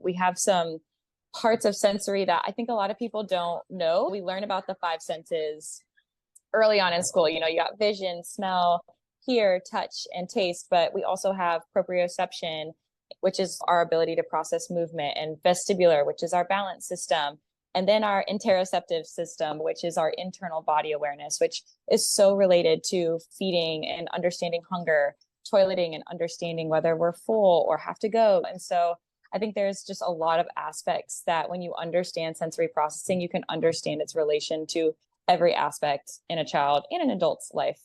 we have some parts of sensory that I think a lot of people don't know. We learn about the five senses early on in school. You got vision, smell, hear, touch, and taste, but we also have proprioception, which is our ability to process movement, and vestibular, which is our balance system, and then our interoceptive system, which is our internal body awareness, which is so related to feeding and understanding hunger, toileting and understanding whether we're full or have to go. And so I think there's just a lot of aspects that when you understand sensory processing, you can understand its relation to every aspect in a child and an adult's life.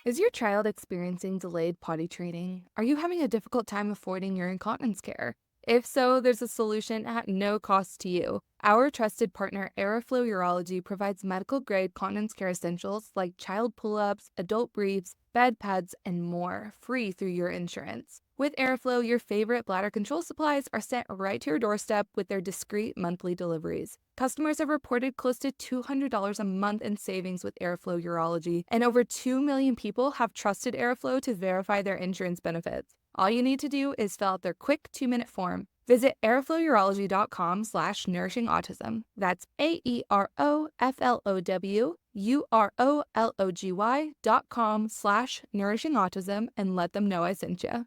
Is your child experiencing delayed potty training? Are you having a difficult time affording your incontinence care? If so, there's a solution at no cost to you. Our trusted partner, Aeroflow Urology, provides medical-grade continence care essentials like child pull-ups, adult briefs, bed pads, and more, free through your insurance. With Aeroflow, your favorite bladder control supplies are sent right to your doorstep with their discreet monthly deliveries. Customers have reported close to $200 a month in savings with Aeroflow Urology, and over 2 million people have trusted Aeroflow to verify their insurance benefits. All you need to do is fill out their quick 2-minute form. Visit aeroflowurology.com/nourishingautism. That's aeroflowurology.com/nourishingautism and let them know I sent you.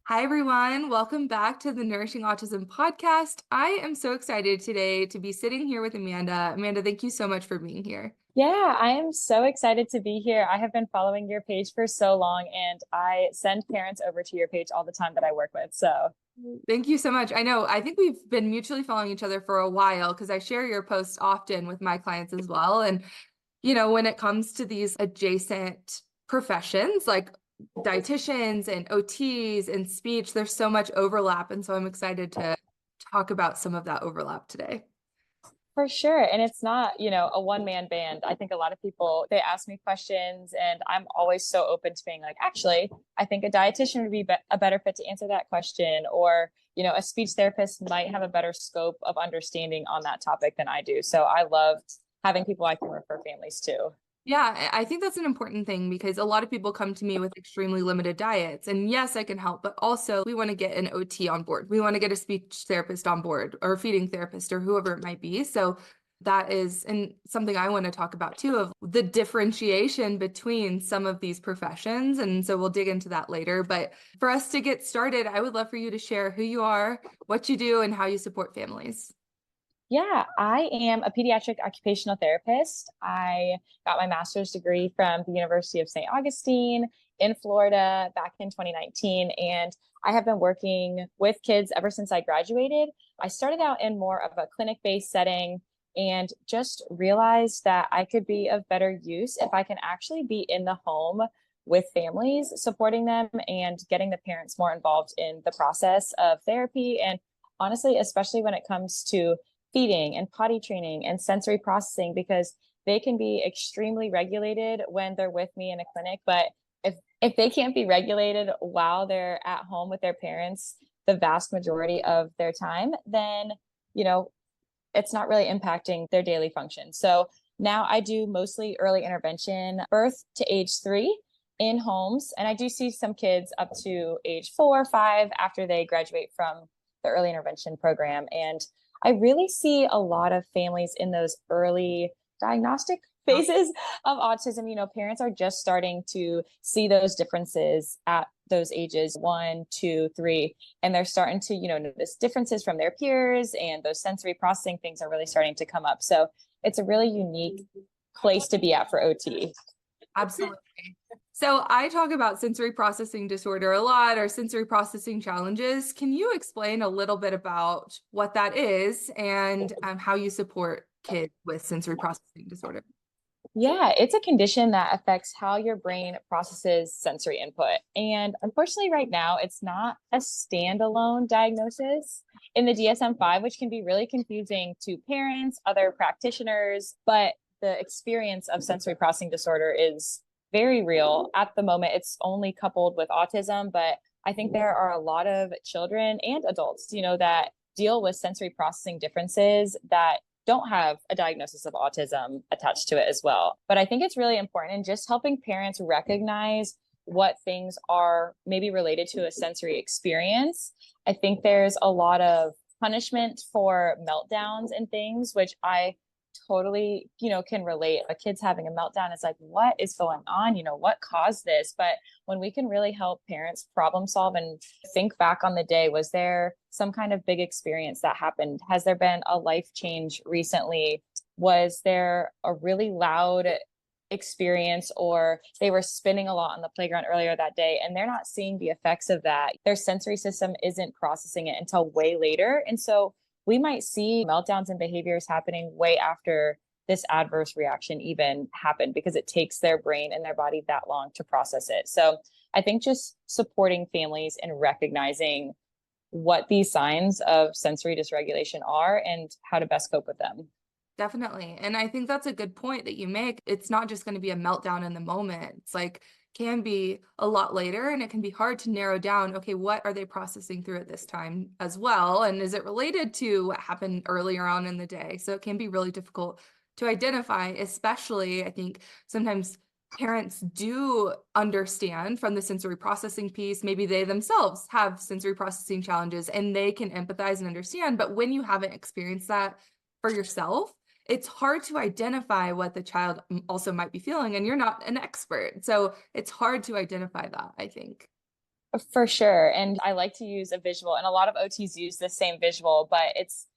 Hi, everyone. Welcome back to the Nourishing Autism Podcast. I am so excited today to be sitting here with Amanda. Amanda, thank you so much for being here. Yeah, I am so excited to be here. I have been following your page for so long, and I send parents over to your page all the time that I work with. So thank you so much. I think we've been mutually following each other for a while because I share your posts often with my clients as well. And, when it comes to these adjacent professions like dietitians and OTs and speech, there's so much overlap. And so I'm excited to talk about some of that overlap today. For sure. And it's not, a one-man band. I think a lot of people, they ask me questions, and I'm always so open to being like, actually, I think a dietitian would be a better fit to answer that question. Or, a speech therapist might have a better scope of understanding on that topic than I do. So I love having people I can refer families to. Yeah, I think that's an important thing because a lot of people come to me with extremely limited diets. And yes, I can help, but also we want to get an OT on board. We want to get a speech therapist on board, or a feeding therapist, or whoever it might be. So that is something I want to talk about too, of the differentiation between some of these professions. And so we'll dig into that later. But for us to get started, I would love for you to share who you are, what you do, and how you support families. Yeah, I am a pediatric occupational therapist. I got my master's degree from the University of St. Augustine in Florida back in 2019. And I have been working with kids ever since I graduated. I started out in more of a clinic-based setting and just realized that I could be of better use if I can actually be in the home with families, supporting them and getting the parents more involved in the process of therapy. And honestly, especially when it comes to feeding and potty training and sensory processing, because they can be extremely regulated when they're with me in a clinic. But if they can't be regulated while they're at home with their parents the vast majority of their time, then, it's not really impacting their daily function. So now I do mostly early intervention, birth to age 3 in homes. And I do see some kids up to age 4 or 5 after they graduate from the early intervention program. And I really see a lot of families in those early diagnostic phases of autism. Parents are just starting to see those differences at those ages 1, 2, 3, and they're starting to, notice differences from their peers, and those sensory processing things are really starting to come up. So it's a really unique place to be at for OT. Absolutely. So I talk about sensory processing disorder a lot, or sensory processing challenges. Can you explain a little bit about what that is and how you support kids with sensory processing disorder? Yeah, it's a condition that affects how your brain processes sensory input. And unfortunately, right now, it's not a standalone diagnosis in the DSM-5, which can be really confusing to parents, other practitioners, but the experience of sensory processing disorder is very real. At the moment, it's only coupled with autism, but I think there are a lot of children and adults, that deal with sensory processing differences that don't have a diagnosis of autism attached to it as well. But I think it's really important in just helping parents recognize what things are maybe related to a sensory experience. I think there's a lot of punishment for meltdowns and things, which I totally, can relate. A kid's having a meltdown. It's like, what is going on? What caused this? But when we can really help parents problem solve and think back on the day, was there some kind of big experience that happened? Has there been a life change recently? Was there a really loud experience, or they were spinning a lot on the playground earlier that day and they're not seeing the effects of that? Their sensory system isn't processing it until way later. And so we might see meltdowns and behaviors happening way after this adverse reaction even happened, because it takes their brain and their body that long to process it. So I think just supporting families and recognizing what these signs of sensory dysregulation are and how to best cope with them. Definitely. And I think that's a good point that you make. It's not just going to be a meltdown in the moment. It's like can be a lot later, and it can be hard to narrow down, okay, what are they processing through at this time as well? And is it related to what happened earlier on in the day? So it can be really difficult to identify, especially I think sometimes parents do understand from the sensory processing piece. Maybe they themselves have sensory processing challenges and they can empathize and understand. But when you haven't experienced that for yourself, it's hard to identify what the child also might be feeling, and you're not an expert. So it's hard to identify that, I think. For sure. And I like to use a visual, and a lot of OTs use the same visual, but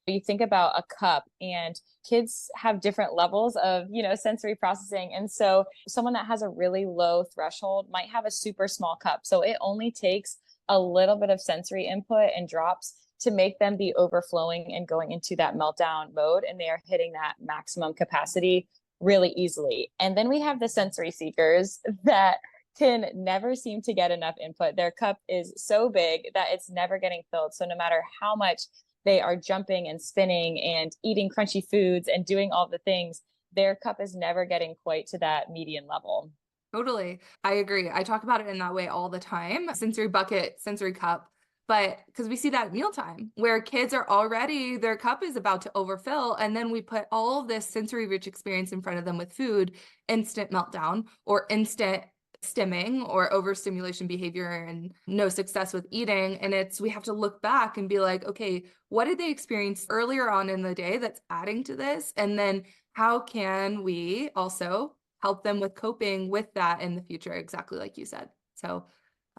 you think about a cup, and kids have different levels of, sensory processing. And so someone that has a really low threshold might have a super small cup. So it only takes a little bit of sensory input and drops to make them be overflowing and going into that meltdown mode, and they are hitting that maximum capacity really easily. And then we have the sensory seekers that can never seem to get enough input. Their cup is so big that it's never getting filled. So no matter how much they are jumping and spinning and eating crunchy foods and doing all the things, their cup is never getting quite to that median level. Totally. I agree. I talk about it in that way all the time. Sensory bucket, sensory cup. But because we see that at mealtime where kids are already, their cup is about to overfill. And then we put all of this sensory rich experience in front of them with food, instant meltdown or instant stimming or overstimulation behavior and no success with eating. And we have to look back and be like, okay, what did they experience earlier on in the day that's adding to this? And then how can we also help them with coping with that in the future? Exactly like you said. So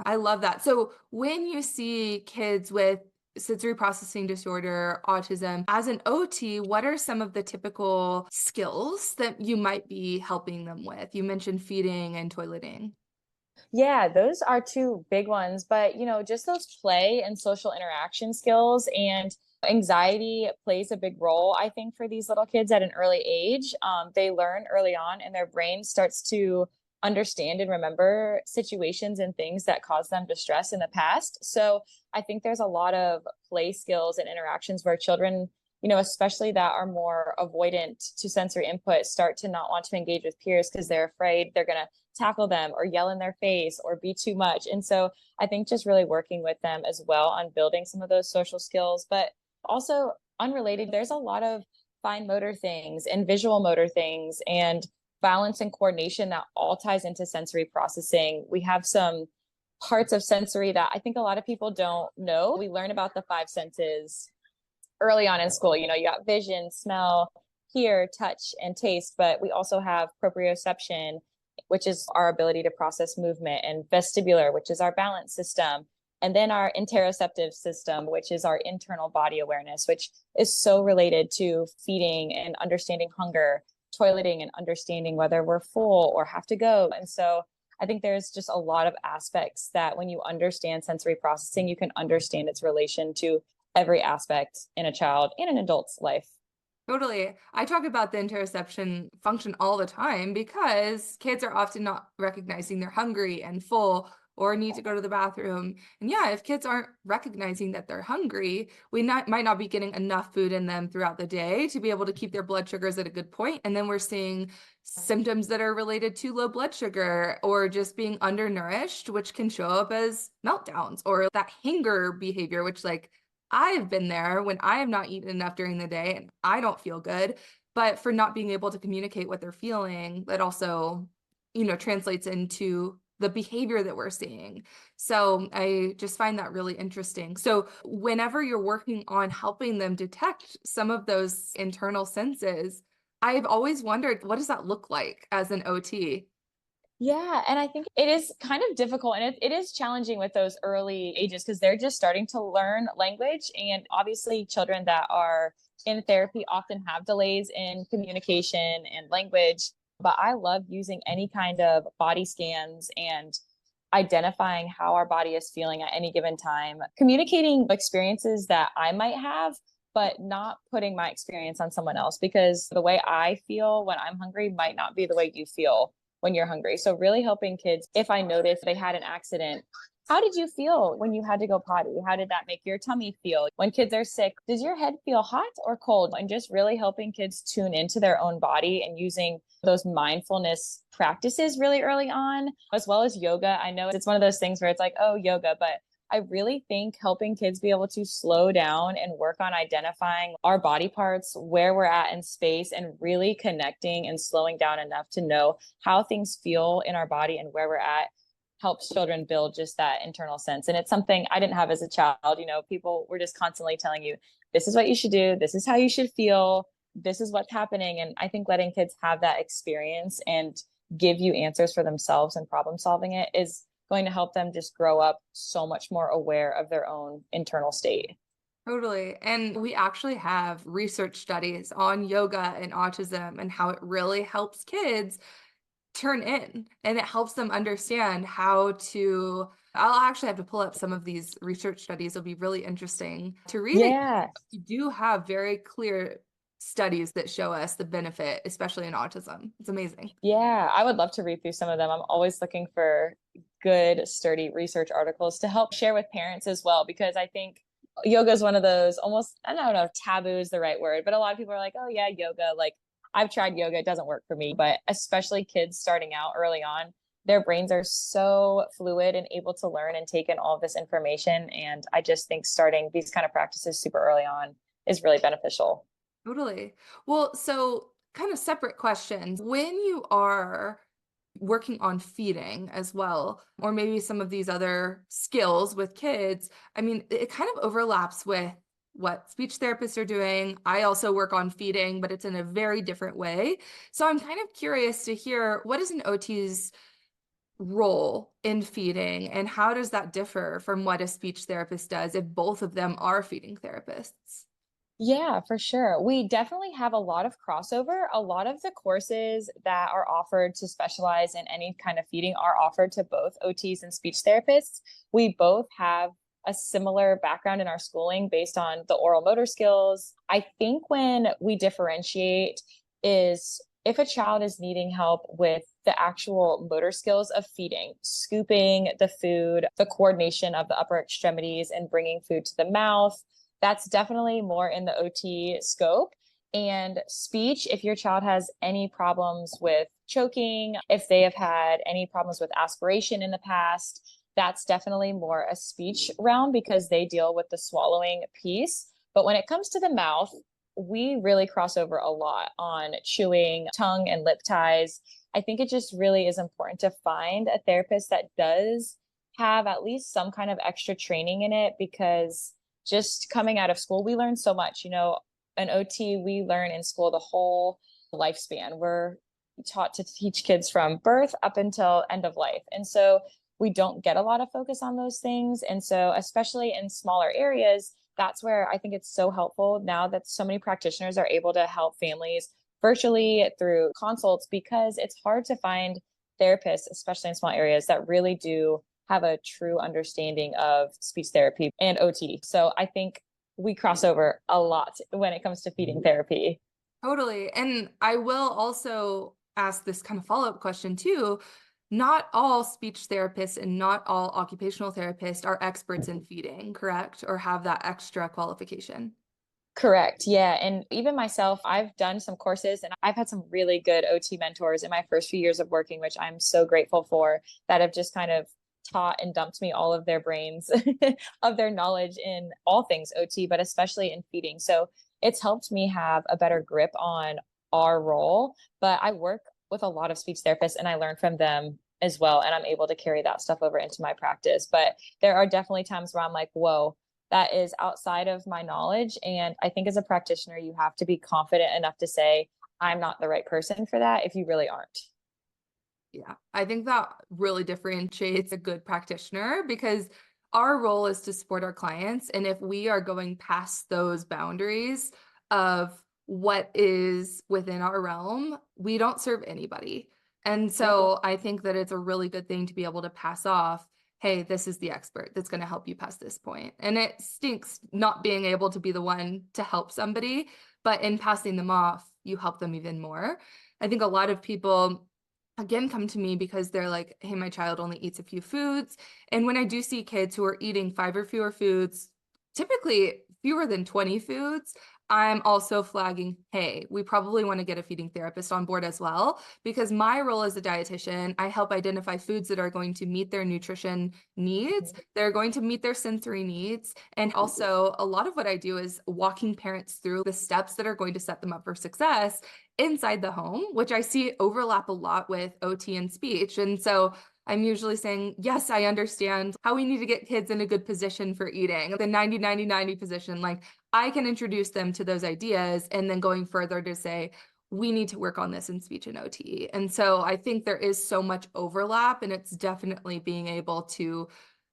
I love that. So when you see kids with sensory processing disorder, autism, as an OT, what are some of the typical skills that you might be helping them with? You mentioned feeding and toileting. Yeah, those are two big ones, but just those play and social interaction skills, and anxiety plays a big role, I think, for these little kids at an early age. They learn early on, and their brain starts to understand and remember situations and things that caused them distress in the past. So I think there's a lot of play skills and interactions where children, especially that are more avoidant to sensory input, start to not want to engage with peers because they're afraid they're going to tackle them or yell in their face or be too much. And so I think just really working with them as well on building some of those social skills. But also unrelated, there's a lot of fine motor things and visual motor things and balance and coordination that all ties into sensory processing. We have some parts of sensory that I think a lot of people don't know. We learn about the five senses early on in school. You got vision, smell, hear, touch, and taste, but we also have proprioception, which is our ability to process movement, and vestibular, which is our balance system, and then our interoceptive system, which is our internal body awareness, which is so related to feeding and understanding hunger, toileting and understanding whether we're full or have to go. And so I think there's just a lot of aspects that when you understand sensory processing, you can understand its relation to every aspect in a child and an adult's life. Totally. I talk about the interoception function all the time because kids are often not recognizing they're hungry and full or need to go to the bathroom. And yeah, if kids aren't recognizing that they're hungry, might not be getting enough food in them throughout the day to be able to keep their blood sugars at a good point. And then we're seeing symptoms that are related to low blood sugar or just being undernourished, which can show up as meltdowns or that hunger behavior, which I've been there when I have not eaten enough during the day and I don't feel good, but for not being able to communicate what they're feeling, that also, translates into the behavior that we're seeing. So I just find that really interesting. So whenever you're working on helping them detect some of those internal senses, I've always wondered, what does that look like as an OT? Yeah. And I think it is kind of difficult and it is challenging with those early ages because they're just starting to learn language. And obviously, children that are in therapy often have delays in communication and language. But I love using any kind of body scans and identifying how our body is feeling at any given time, communicating experiences that I might have, but not putting my experience on someone else because the way I feel when I'm hungry might not be the way you feel when you're hungry. So really helping kids, if I notice they had an accident, how did you feel when you had to go potty? How did that make your tummy feel? When kids are sick, does your head feel hot or cold? And just really helping kids tune into their own body and using those mindfulness practices really early on, as well as yoga. I know it's one of those things where it's like, oh, yoga, but I really think helping kids be able to slow down and work on identifying our body parts, where we're at in space, and really connecting and slowing down enough to know how things feel in our body and where we're at helps children build just that internal sense. And it's something I didn't have as a child. People were just constantly telling you, this is what you should do. This is how you should feel. This is what's happening. And I think letting kids have that experience and give you answers for themselves and problem solving it is going to help them just grow up so much more aware of their own internal state. Totally. And we actually have research studies on yoga and autism and how it really helps kids turn in and it helps them understand how to. I'll actually have to pull up some of these research studies. It'll be really interesting to read. Yeah. You do have very clear studies that show us the benefit, especially in autism. It's amazing. Yeah. I would love to read through some of them. I'm always looking for good, sturdy research articles to help share with parents as well, because I think yoga is one of those almost, I don't know if taboo is the right word, but a lot of people are like, oh yeah, yoga, like I've tried yoga, it doesn't work for me. But especially kids starting out early on, their brains are so fluid and able to learn and take in all of this information. And I just think starting these kind of practices super early on is really beneficial. Totally. Well, so kind of separate questions. When you are working on feeding as well, or maybe some of these other skills with kids, I mean, it kind of overlaps with what speech therapists are doing. I also work on feeding, but it's in a very different way. So I'm kind of curious to hear, what is an OT's role in feeding and how does that differ from what a speech therapist does if both of them are feeding therapists? Yeah, for sure. We definitely have a lot of crossover. A lot of the courses that are offered to specialize in any kind of feeding are offered to both OTs and speech therapists. We both have a similar background in our schooling based on the oral motor skills. I think when we differentiate is if a child is needing help with the actual motor skills of feeding, scooping the food, the coordination of the upper extremities and bringing food to the mouth, that's definitely more in the OT scope. And speech, if your child has any problems with choking, if they have had any problems with aspiration in the past, that's definitely more a speech realm because they deal with the swallowing piece. But when it comes to the mouth, we really cross over a lot on chewing, tongue and lip ties. I think it just really is important to find a therapist that does have at least some kind of extra training in it because just coming out of school, we learn so much. An OT, we learn in school the whole lifespan. We're taught to teach kids from birth up until end of life. And so we don't get a lot of focus on those things. And so, especially in smaller areas, that's where I think it's so helpful now that so many practitioners are able to help families virtually through consults because it's hard to find therapists, especially in small areas, that really do have a true understanding of speech therapy and OT. So I think we cross over a lot when it comes to feeding therapy. Totally. And I will also ask this kind of follow-up question too. Not all speech therapists and not all occupational therapists are experts in feeding, correct? Or have that extra qualification? Correct. Yeah. And even myself, I've done some courses and I've had some really good OT mentors in my first few years of working, which I'm so grateful for, that have just kind of taught and dumped me all of their brains of their knowledge in all things OT, but especially in feeding. So it's helped me have a better grip on our role. But I work with a lot of speech therapists and I learn from them as well. And I'm able to carry that stuff over into my practice. But there are definitely times where I'm like, whoa, that is outside of my knowledge. And I think as a practitioner, you have to be confident enough to say, I'm not the right person for that if you really aren't. Yeah, I think that really differentiates a good practitioner because our role is to support our clients. And if we are going past those boundaries of what is within our realm, we don't serve anybody. And so I think that it's a really good thing to be able to pass off, hey, this is the expert that's going to help you past this point. And it stinks not being able to be the one to help somebody, but in passing them off, you help them even more. I think a lot of people again come to me because they're like, hey, my child only eats a few foods. And when I do see kids who are eating 5 or fewer foods, typically fewer than 20 foods, I'm also flagging, hey, we probably want to get a feeding therapist on board as well, because my role as a dietitian, I help identify foods that are going to meet their nutrition needs, they're going to meet their sensory needs. And also a lot of what I do is walking parents through the steps that are going to set them up for success inside the home, which I see overlap a lot with OT and speech. And so I'm usually saying, yes, I understand how we need to get kids in a good position for eating, the 90-90-90 position. Like I can introduce them to those ideas and then going further to say, we need to work on this in speech and OT. And so I think there is so much overlap, and it's definitely being able to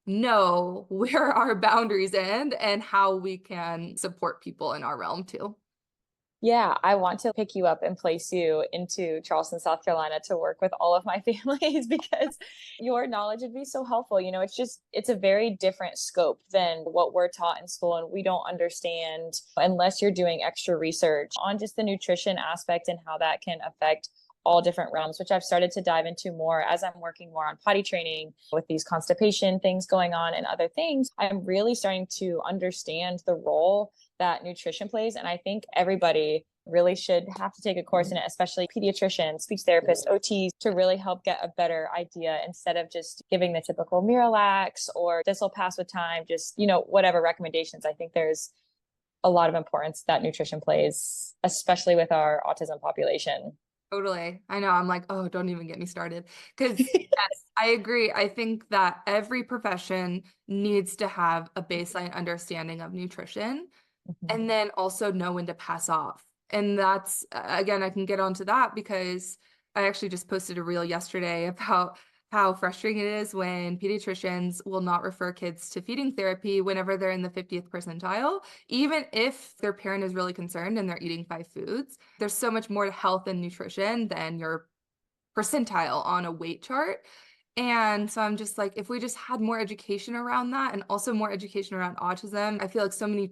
know where our boundaries end and how we can support people in our realm too. Yeah, I want to pick you up and place you into Charleston, South Carolina to work with all of my families because your knowledge would be so helpful. It's a very different scope than what we're taught in school. And we don't understand unless you're doing extra research on just the nutrition aspect and how that can affect all different realms, which I've started to dive into more as I'm working more on potty training with these constipation things going on and other things. I'm really starting to understand the role that nutrition plays. And I think everybody really should have to take a course in it, especially pediatricians, speech therapists, OTs, to really help get a better idea instead of just giving the typical Miralax or this will pass with time, just, whatever recommendations. I think there's a lot of importance that nutrition plays, especially with our autism population. Totally. I know. I'm like, oh, don't even get me started. Because yes, I agree. I think that every profession needs to have a baseline understanding of nutrition and then also know when to pass off. And that's, again, I can get onto that because I actually just posted a reel yesterday about how frustrating it is when pediatricians will not refer kids to feeding therapy whenever they're in the 50th percentile, even if their parent is really concerned and they're eating 5 foods. There's so much more to health and nutrition than your percentile on a weight chart. And so I'm just like, if we just had more education around that and also more education around autism, I feel like so many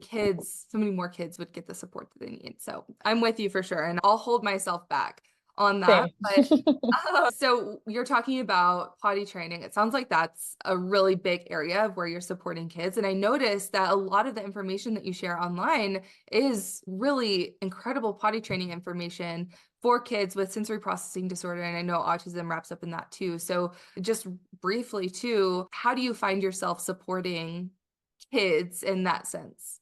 more kids would get the support that they need. So I'm with you for sure. And I'll hold myself back on that. But so you're talking about potty training. It sounds like that's a really big area of where you're supporting kids. And I noticed that a lot of the information that you share online is really incredible potty training information for kids with sensory processing disorder. And I know autism wraps up in that too. So just briefly too, how do you find yourself supporting kids in that sense?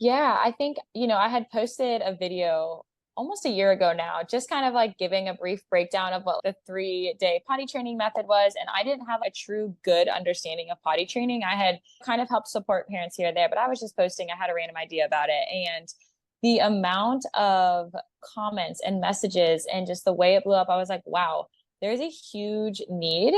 Yeah, I think, I had posted a video almost a year ago now, just kind of like giving a brief breakdown of what the 3-day potty training method was. And I didn't have a true good understanding of potty training. I had kind of helped support parents here and there, but I was just posting, I had a random idea about it. And the amount of comments and messages and just the way it blew up, I was like, wow, there's a huge need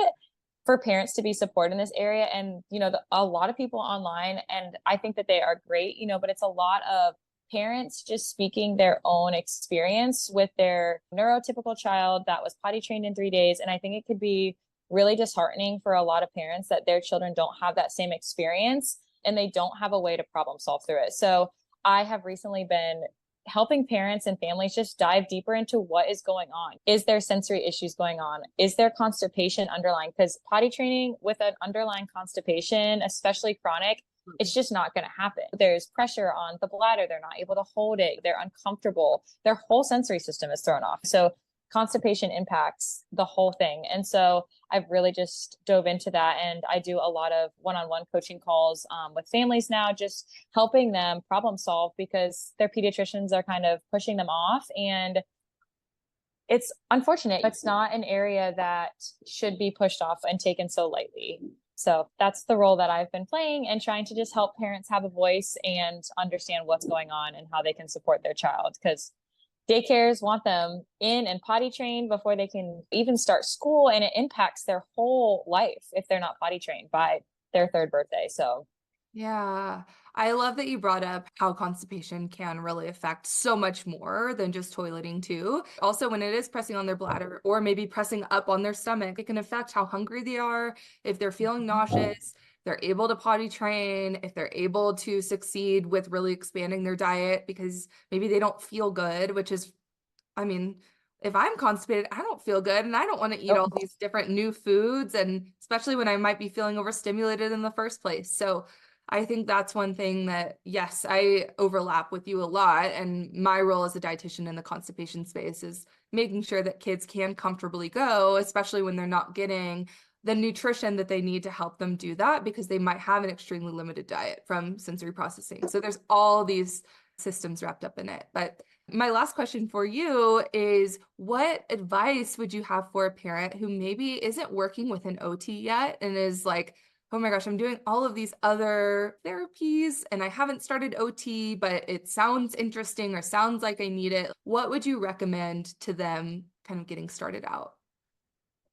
for parents to be supported in this area. And, a lot of people online, and I think that they are great, but it's a lot of parents just speaking their own experience with their neurotypical child that was potty trained in 3 days. And I think it could be really disheartening for a lot of parents that their children don't have that same experience and they don't have a way to problem solve through it. So I have recently been helping parents and families just dive deeper into what is going on. Is there sensory issues going on? Is there constipation underlying? Because potty training with an underlying constipation, especially chronic, it's just not going to happen. There's pressure on the bladder. They're not able to hold it. They're uncomfortable. Their whole sensory system is thrown off. So constipation impacts the whole thing. And so I've really just dove into that. And I do a lot of one-on-one coaching calls with families now, just helping them problem solve because their pediatricians are kind of pushing them off. And it's unfortunate. It's not an area that should be pushed off and taken so lightly. So that's the role that I've been playing, and trying to just help parents have a voice and understand what's going on and how they can support their child, because daycares want them in and potty trained before they can even start school. And it impacts their whole life if they're not potty trained by their third birthday. So Yeah, I love that you brought up how constipation can really affect so much more than just toileting too. Also, when it is pressing on their bladder or maybe pressing up on their stomach, it can affect how hungry they are, if they're feeling nauseous, they're able to potty train, if they're able to succeed with really expanding their diet because maybe they don't feel good, which is, I mean, if I'm constipated, I don't feel good and I don't want to eat all these different new foods, and especially when I might be feeling overstimulated in the first place. So I think that's one thing that, yes, I overlap with you a lot. And my role as a dietitian in the constipation space is making sure that kids can comfortably go, especially when they're not getting the nutrition that they need to help them do that, because they might have an extremely limited diet from sensory processing. So there's all these systems wrapped up in it. But my last question for you is, what advice would you have for a parent who maybe isn't working with an OT yet and is like, oh my gosh, I'm doing all of these other therapies and I haven't started OT, but it sounds interesting or sounds like I need it. What would you recommend to them kind of getting started out?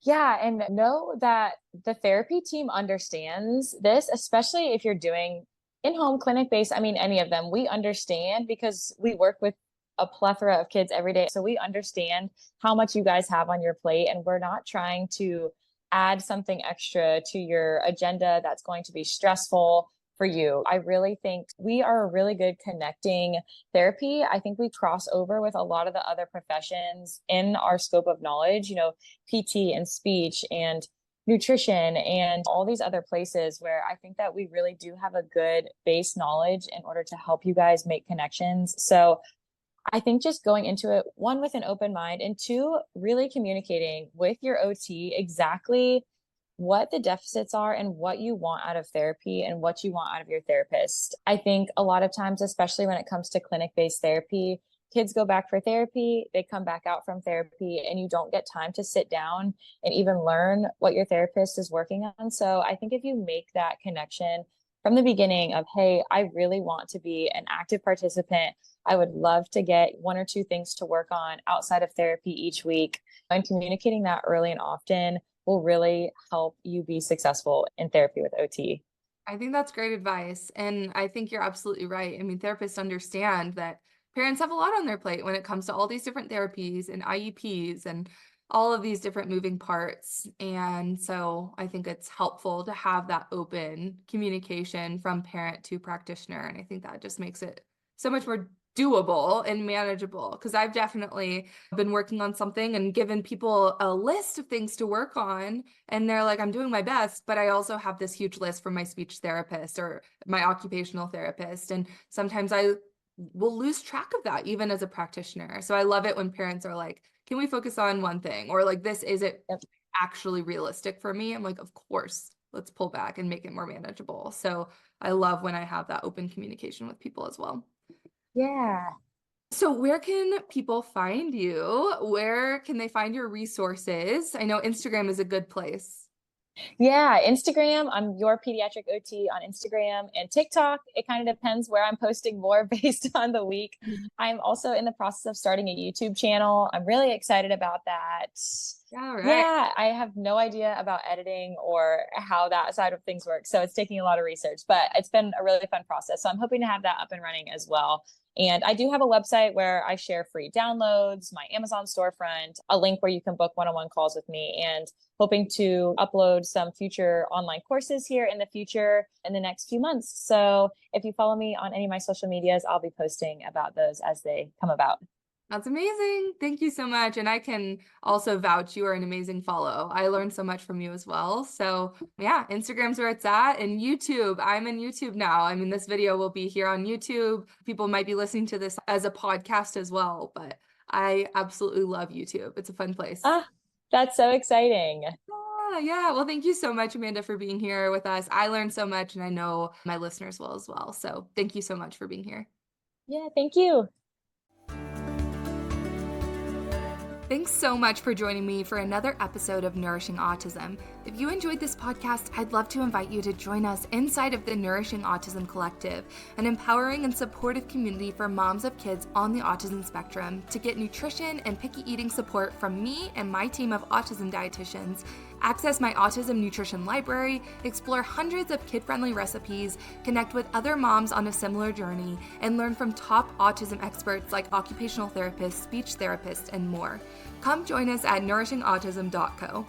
yeah, and know that the therapy team understands this, especially if you're doing in-home clinic-based. I mean, any of them, we understand because we work with a plethora of kids every day. So we understand how much you guys have on your plate, and we're not trying to add something extra to your agenda that's going to be stressful for you. I really think we are a really good connecting therapy. I think we cross over with a lot of the other professions in our scope of knowledge, PT and speech and nutrition and all these other places where I think that we really do have a good base knowledge in order to help you guys make connections. So I think just going into it, one, with an open mind, and two, really communicating with your OT exactly what the deficits are and what you want out of therapy and what you want out of your therapist. I think a lot of times, especially when it comes to clinic-based therapy, kids go back for therapy, they come back out from therapy, and you don't get time to sit down and even learn what your therapist is working on. So I think if you make that connection from the beginning of, hey, I really want to be an active participant, I would love to get one or two things to work on outside of therapy each week, and communicating that early and often will really help you be successful in therapy with OT. I think that's great advice. And I think you're absolutely right. I mean, therapists understand that parents have a lot on their plate when it comes to all these different therapies and IEPs and all of these different moving parts. And so I think it's helpful to have that open communication from parent to practitioner. And I think that just makes it so much more doable and manageable, because I've definitely been working on something and given people a list of things to work on, and they're like, I'm doing my best, but I also have this huge list from my speech therapist or my occupational therapist, and sometimes I will lose track of that even as a practitioner. So I love it when parents are like, can we focus on one thing, or like, this isn't actually realistic for me. I'm like, of course, let's pull back and make it more manageable. So I love when I have that open communication with people as well. Yeah. So where can people find you? Where can they find your resources? I know Instagram is a good place. Yeah, Instagram. I'm your pediatric OT on Instagram and TikTok. It kind of depends where I'm posting more based on the week. I'm also in the process of starting a YouTube channel. I'm really excited about that. All right. Yeah, I have no idea about editing or how that side of things works. So it's taking a lot of research, but it's been a really fun process. So I'm hoping to have that up and running as well. And I do have a website where I share free downloads, my Amazon storefront, a link where you can book one-on-one calls with me, and hoping to upload some future online courses here in the future in the next few months. So if you follow me on any of my social medias, I'll be posting about those as they come about. That's amazing. Thank you so much. And I can also vouch you are an amazing follow. I learned so much from you as well. So yeah, Instagram's where it's at, and YouTube. I'm in YouTube now. I mean, this video will be here on YouTube. People might be listening to this as a podcast as well, but I absolutely love YouTube. It's a fun place. That's so exciting. Yeah. Well, thank you so much, Amanda, for being here with us. I learned so much, and I know my listeners will as well. So thank you so much for being here. Yeah, thank you. Thanks so much for joining me for another episode of Nourishing Autism. If you enjoyed this podcast, I'd love to invite you to join us inside of the Nourishing Autism Collective, an empowering and supportive community for moms of kids on the autism spectrum to get nutrition and picky eating support from me and my team of autism dietitians, access my autism nutrition library, explore hundreds of kid-friendly recipes, connect with other moms on a similar journey, and learn from top autism experts like occupational therapists, speech therapists, and more. Come join us at nourishingautism.co.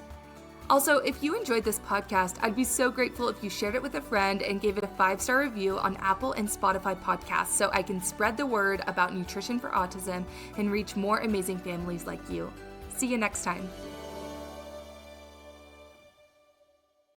Also, if you enjoyed this podcast, I'd be so grateful if you shared it with a friend and gave it a 5-star review on Apple and Spotify podcasts so I can spread the word about nutrition for autism and reach more amazing families like you. See you next time.